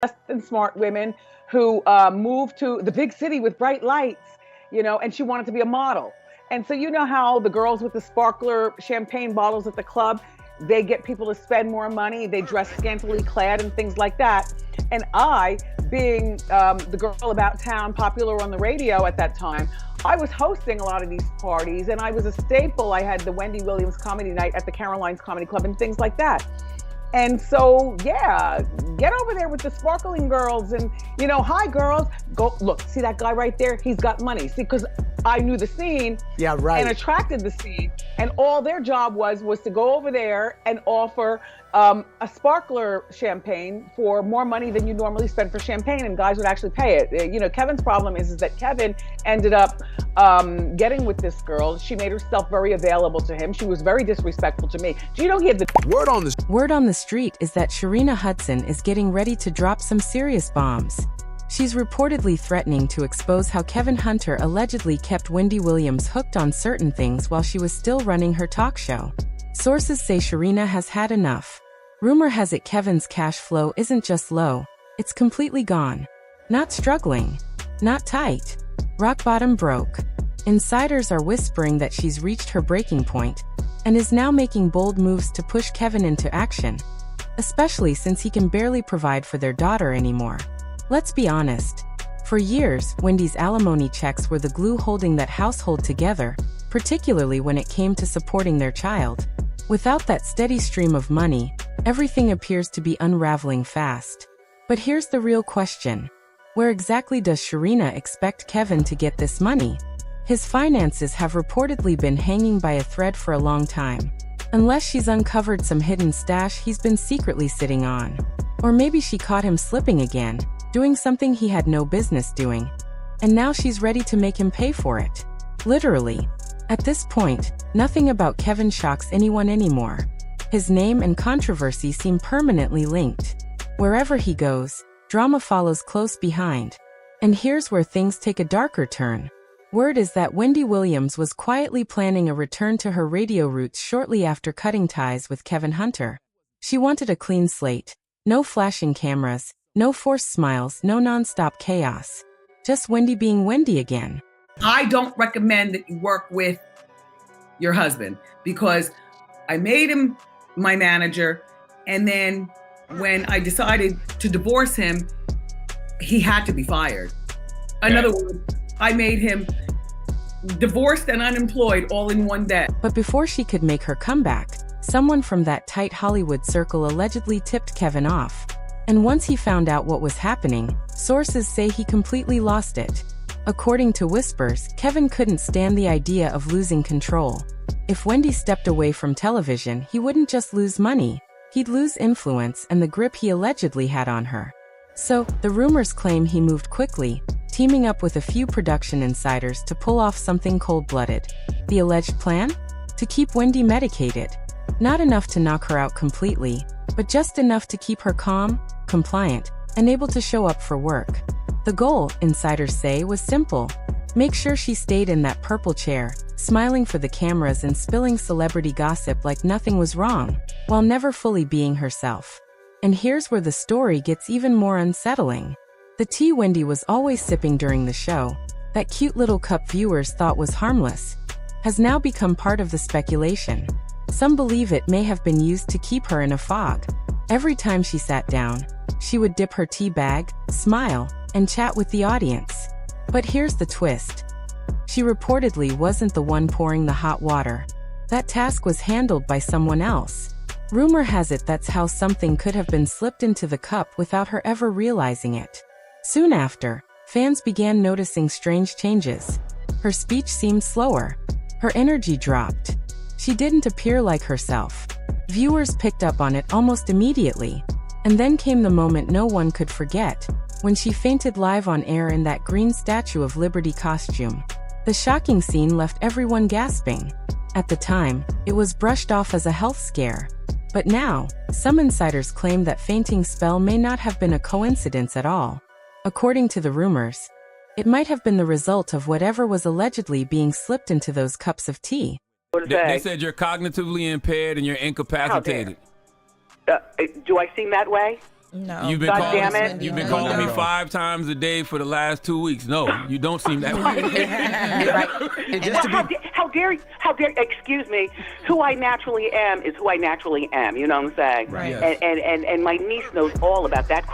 less than smart women who moved to the big city with bright lights, and she wanted to be a model. And so you know how the girls with the sparkler champagne bottles at the club, they get people to spend more money, they dress scantily clad and things like that. And I, being the girl about town, popular on the radio at that time, I was hosting a lot of these parties and I was a staple. I had the Wendy Williams comedy night at the Caroline's Comedy Club and things like that. And so, yeah, get over there with the sparkling girls and, hi girls, go look, see that guy right there? He's got money. See, because I knew the scene, yeah, right, and attracted the scene. And all their job was to go over there and offer a sparkler champagne for more money than you normally spend for champagne, and guys would actually pay it. Kevin's problem is that Kevin ended up getting with this girl. She made herself very available to him. She was very disrespectful to me. Do you know he had the word on the street is that Sharina Hudson is getting ready to drop some serious bombs. She's reportedly threatening to expose how Kevin Hunter allegedly kept Wendy Williams hooked on certain things while she was still running her talk show. Sources say Sharina has had enough. Rumor has it Kevin's cash flow isn't just low, it's completely gone. Not struggling, not tight, rock bottom broke. Insiders are whispering that she's reached her breaking point and is now making bold moves to push Kevin into action, especially since he can barely provide for their daughter anymore. Let's be honest. For years, Wendy's alimony checks were the glue holding that household together, particularly when it came to supporting their child. Without that steady stream of money, everything appears to be unraveling fast. But here's the real question. Where exactly does Sharina expect Kevin to get this money? His finances have reportedly been hanging by a thread for a long time. Unless she's uncovered some hidden stash he's been secretly sitting on. Or maybe she caught him slipping again, doing something he had no business doing. And now she's ready to make him pay for it. Literally. At this point, nothing about Kevin shocks anyone anymore. His name and controversy seem permanently linked. Wherever he goes, drama follows close behind. And here's where things take a darker turn. Word is that Wendy Williams was quietly planning a return to her radio roots shortly after cutting ties with Kevin Hunter. She wanted a clean slate. No flashing cameras, no forced smiles, no non-stop chaos. Just Wendy being Wendy again. I don't recommend that you work with your husband because I made him my manager, and then when I decided to divorce him, he had to be fired. In other words, I made him divorced and unemployed all in one day. But before she could make her comeback, someone from that tight Hollywood circle allegedly tipped Kevin off. And once he found out what was happening, sources say he completely lost it. According to whispers, Kevin couldn't stand the idea of losing control. If Wendy stepped away from television, he wouldn't just lose money, he'd lose influence and the grip he allegedly had on her. So, the rumors claim he moved quickly, teaming up with a few production insiders to pull off something cold-blooded. The alleged plan? To keep Wendy medicated. Not enough to knock her out completely, but just enough to keep her calm, compliant, and able to show up for work. The goal, insiders say, was simple. Make sure she stayed in that purple chair, smiling for the cameras and spilling celebrity gossip like nothing was wrong, while never fully being herself. And here's where the story gets even more unsettling. The tea Wendy was always sipping during the show, that cute little cup viewers thought was harmless, has now become part of the speculation. Some believe it may have been used to keep her in a fog. Every time she sat down, she would dip her tea bag, smile, and chat with the audience. But here's the twist. She reportedly wasn't the one pouring the hot water. That task was handled by someone else. Rumor has it that's how something could have been slipped into the cup without her ever realizing it. Soon after, fans began noticing strange changes. Her speech seemed slower. Her energy dropped. She didn't appear like herself. Viewers picked up on it almost immediately. And then came the moment no one could forget, when she fainted live on air in that green Statue of Liberty costume. The shocking scene left everyone gasping. At the time, it was brushed off as a health scare. But now, some insiders claim that fainting spell may not have been a coincidence at all. According to the rumors, it might have been the result of whatever was allegedly being slipped into those cups of tea. They said you're cognitively impaired and you're incapacitated. Do I seem that way? No. You've been God calling, damn it. You've been No, calling me no. 5 times a day for the last 2 weeks. No, you don't seem that way. And just how dare excuse me, who I naturally am is who I naturally am, you know what I'm saying? Right. Yes. And my niece knows all about that.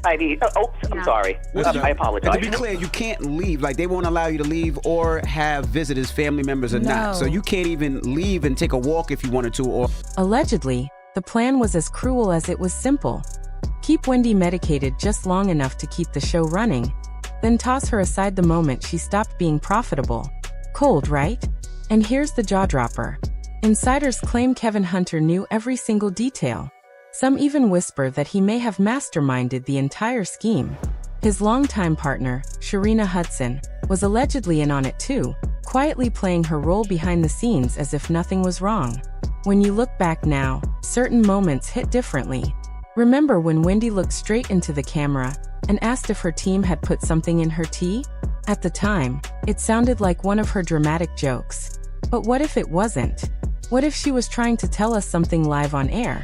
I'm sorry. I apologize. And to be clear, you can't leave. Like, they won't allow you to leave or have visitors, family members or not. So you can't even leave and take a walk if you wanted to. Or Allegedly, the plan was as cruel as it was simple. Keep Wendy medicated just long enough to keep the show running, then toss her aside the moment she stopped being profitable. Cold, right? And here's the jaw-dropper. Insiders claim Kevin Hunter knew every single detail. Some even whisper that he may have masterminded the entire scheme. His longtime partner, Sharina Hudson, was allegedly in on it too, quietly playing her role behind the scenes as if nothing was wrong. When you look back now, certain moments hit differently. Remember when Wendy looked straight into the camera and asked if her team had put something in her tea? At the time, it sounded like one of her dramatic jokes. But what if it wasn't? What if she was trying to tell us something live on air?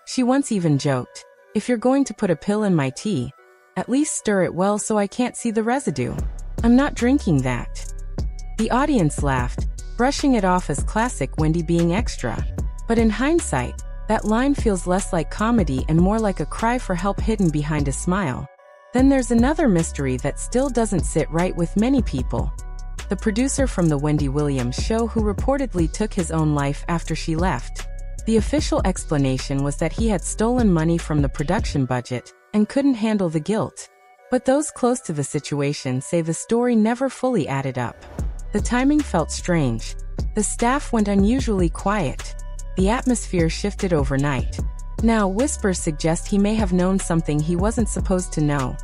She once even joked, "If you're going to put a pill in my tea, at least stir it well so I can't see the residue. I'm not drinking that." The audience laughed, brushing it off as classic Wendy being extra. But in hindsight, that line feels less like comedy and more like a cry for help hidden behind a smile. Then there's another mystery that still doesn't sit right with many people. The producer from the Wendy Williams show who reportedly took his own life after she left. The official explanation was that he had stolen money from the production budget and couldn't handle the guilt. But those close to the situation say the story never fully added up. The timing felt strange. The staff went unusually quiet. The atmosphere shifted overnight. Now, whispers suggest he may have known something he wasn't supposed to know.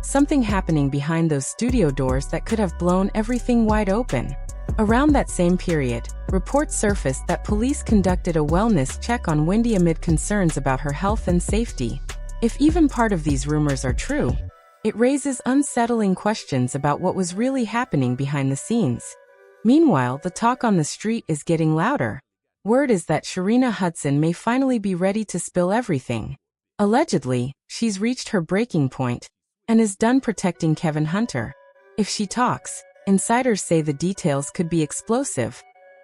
Something happening behind those studio doors that could have blown everything wide open. Around that same period, reports surfaced that police conducted a wellness check on Wendy amid concerns about her health and safety. If even part of these rumors are true, it raises unsettling questions about what was really happening behind the scenes. Meanwhile, the talk on the street is getting louder. Word is that Sharina Hudson may finally be ready to spill everything. Allegedly, she's reached her breaking point and is done protecting Kevin Hunter. If she talks, insiders say the details could be explosive,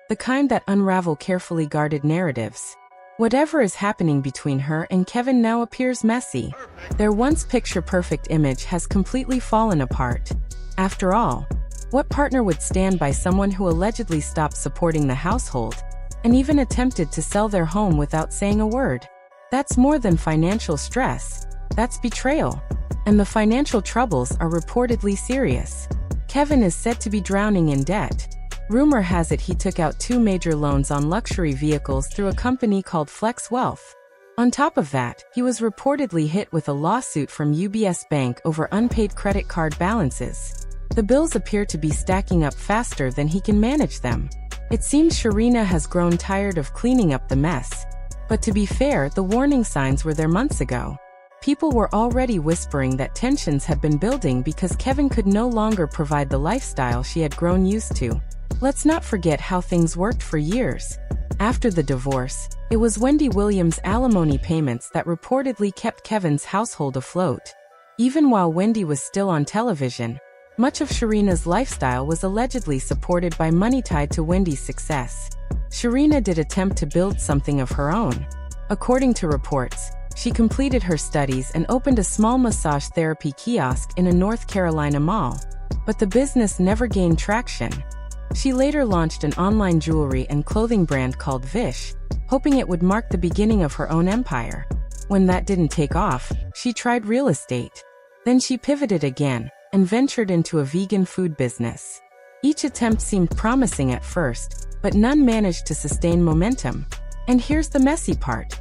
the kind that unravel carefully guarded narratives. Whatever is happening between her and Kevin now appears messy. Their once picture-perfect image has completely fallen apart. After all, what partner would stand by someone who allegedly stopped supporting the household and even attempted to sell their home without saying a word? That's more than financial stress. That's betrayal. And the financial troubles are reportedly serious. Kevin is said to be drowning in debt. Rumor has it he took out 2 major loans on luxury vehicles through a company called Flex Wealth. On top of that, he was reportedly hit with a lawsuit from UBS Bank over unpaid credit card balances. The bills appear to be stacking up faster than he can manage them. It seems Sharina has grown tired of cleaning up the mess. But to be fair, the warning signs were there months ago. People were already whispering that tensions had been building because Kevin could no longer provide the lifestyle she had grown used to. Let's not forget how things worked for years. After the divorce, it was Wendy Williams' alimony payments that reportedly kept Kevin's household afloat. Even while Wendy was still on television, much of Sharina's lifestyle was allegedly supported by money tied to Wendy's success. Sharina did attempt to build something of her own. According to reports, she completed her studies and opened a small massage therapy kiosk in a North Carolina mall. But the business never gained traction. She later launched an online jewelry and clothing brand called Vish, hoping it would mark the beginning of her own empire. When that didn't take off, she tried real estate. Then she pivoted again and ventured into a vegan food business. Each attempt seemed promising at first, but none managed to sustain momentum. And here's the messy part.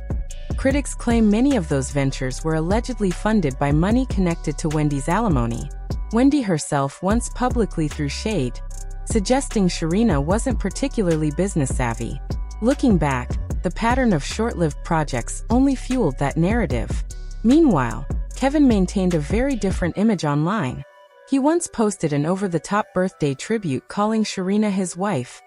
Critics claim many of those ventures were allegedly funded by money connected to Wendy's alimony. Wendy herself once publicly threw shade, suggesting Sharina wasn't particularly business savvy. Looking back, the pattern of short-lived projects only fueled that narrative. Meanwhile, Kevin maintained a very different image online. He once posted an over-the-top birthday tribute calling Sharina his wife,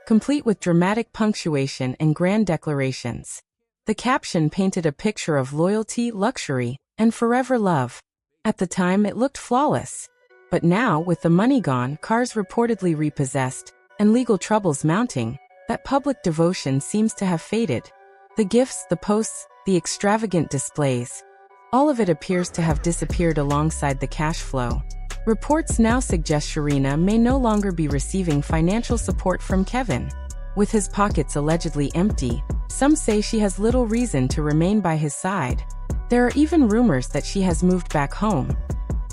complete with dramatic punctuation and grand declarations. The caption painted a picture of loyalty, luxury, and forever love. At the time, it looked flawless. But now, with the money gone, cars reportedly repossessed, and legal troubles mounting, that public devotion seems to have faded. The gifts, the posts, the extravagant displays, all of it appears to have disappeared alongside the cash flow. Reports now suggest Sharina may no longer be receiving financial support from Kevin. With his pockets allegedly empty, some say she has little reason to remain by his side. There are even rumors that she has moved back home.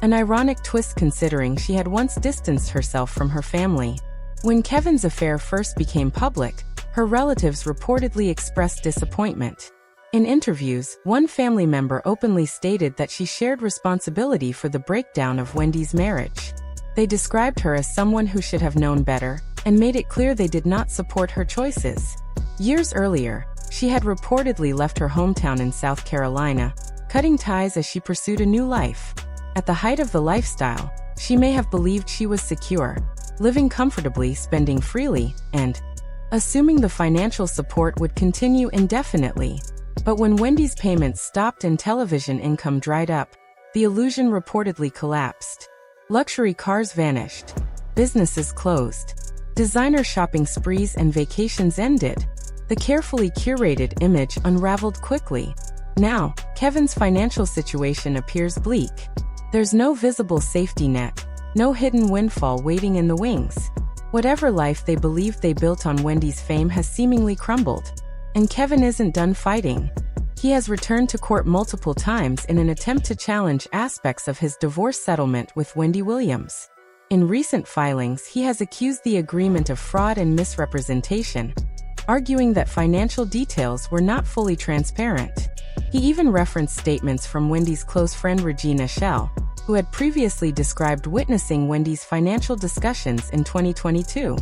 An ironic twist considering she had once distanced herself from her family. When Kevin's affair first became public, her relatives reportedly expressed disappointment. In interviews, one family member openly stated that she shared responsibility for the breakdown of Wendy's marriage. They described her as someone who should have known better, and made it clear they did not support her choices. Years earlier, she had reportedly left her hometown in South Carolina, cutting ties as she pursued a new life. At the height of the lifestyle, she may have believed she was secure, living comfortably, spending freely, and assuming the financial support would continue indefinitely. But when Wendy's payments stopped and television income dried up, the illusion reportedly collapsed. Luxury cars vanished. Businesses closed. Designer shopping sprees and vacations ended. The carefully curated image unraveled quickly. Now, Kevin's financial situation appears bleak. There's no visible safety net, no hidden windfall waiting in the wings. Whatever life they believed they built on Wendy's fame has seemingly crumbled. And Kevin isn't done fighting. He has returned to court multiple times in an attempt to challenge aspects of his divorce settlement with Wendy Williams. In recent filings, he has accused the agreement of fraud and misrepresentation, arguing that financial details were not fully transparent. He even referenced statements from Wendy's close friend Regina Shell, who had previously described witnessing Wendy's financial discussions in 2022.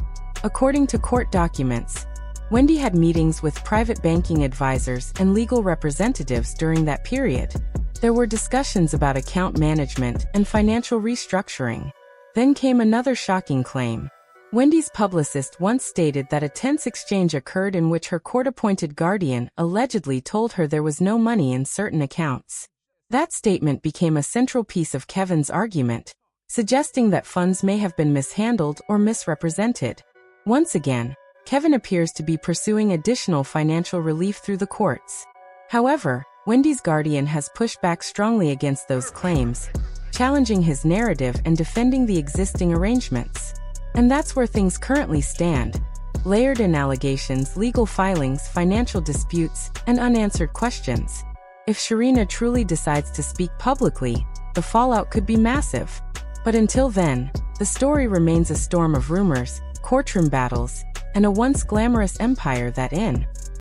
According to court documents, Wendy had meetings with private banking advisors and legal representatives during that period. There were discussions about account management and financial restructuring. Then came another shocking claim. Wendy's publicist once stated that a tense exchange occurred in which her court-appointed guardian allegedly told her there was no money in certain accounts. That statement became a central piece of Kevin's argument, suggesting that funds may have been mishandled or misrepresented. Once again, Kevin appears to be pursuing additional financial relief through the courts. However, Wendy's guardian has pushed back strongly against those claims, challenging his narrative and defending the existing arrangements. And that's where things currently stand. Layered in allegations, legal filings, financial disputes, and unanswered questions. If Sharina truly decides to speak publicly, the fallout could be massive. But until then, the story remains a storm of rumors, courtroom battles, and a once glamorous empire that in